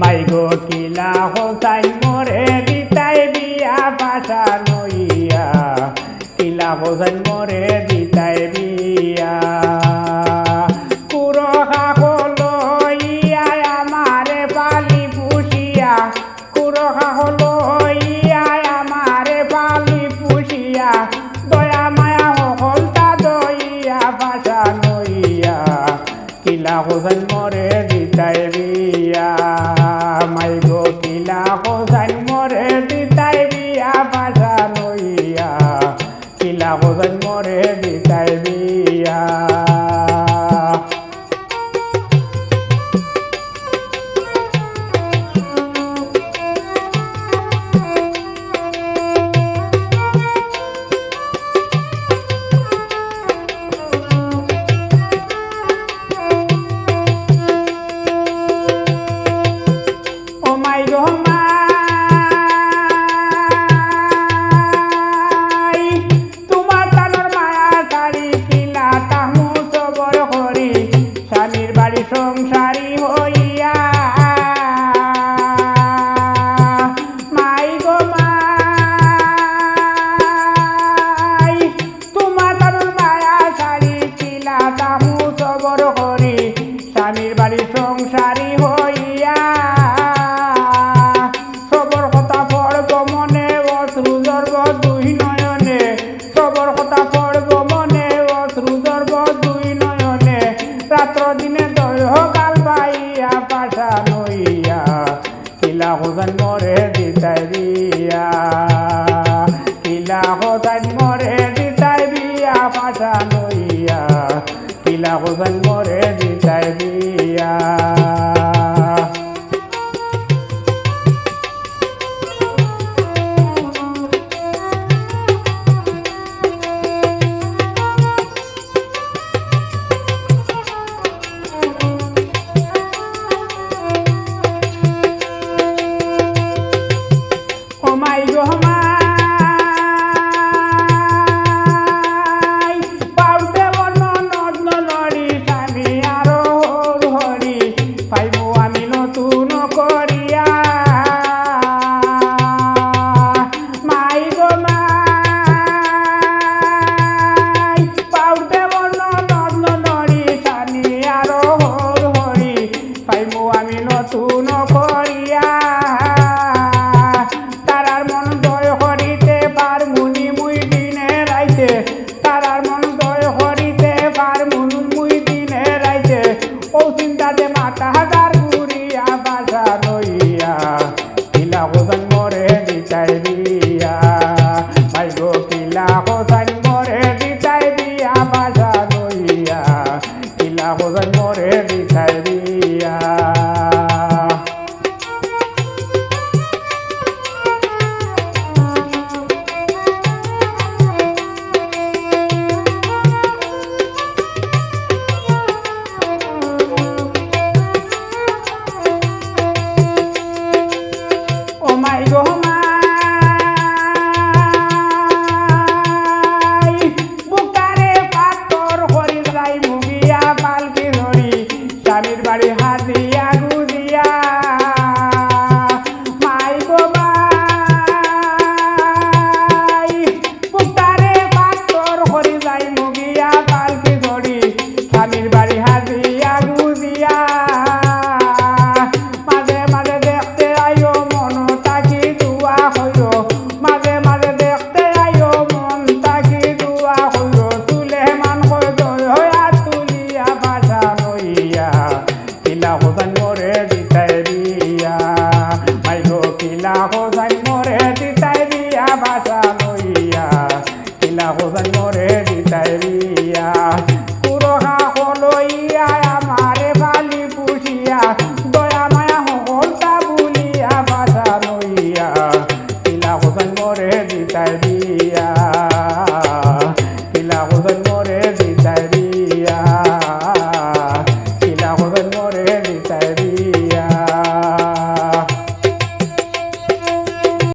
মাই গো কিলা হোসাইন মোরে দিতাই বিয়া পাশা নইয়া কিলা হোসাইন মোরে দিতাই বিয়া কুরহা হলো ইয়া আমারে পালি পুষিয়া কুরহা হলো ইয়া আমারে পালি পুষিয়া দয়া মায়া হলতা দইয়া পাশা নইয়া কিলা হোসাইন মোরে দিতাই বিয়া মাই গো কিলা হোসাইন মোরে দিতাই বিয়া পাশা নইয়া কিলা হোসাইন মোরে দিতাই বিয়া সংসারী হইয়া মাই গো মাই তোমার তারুর মায়া শাড়ি কিলা তাহু সবর হরি স্বামীর বাড়ি সংসারী হইয়া সবর কথা পড়ব মনে অশ্রু জর্ব দুই নয়নে সবর কথা পড়ব মনে অশ্রু জর্ব দুই নয়নে রাত্র দিনে কাল পাইয়া পাশা নইয়া কিলা হোসাইন মোরে দিতাই বিয়া কিলা হোসাইন মোরে দিতাই বিয়া পাশা নইয়া কিলা হোসাইন মোরে দিতাই বিয়া দিতাই বিয়া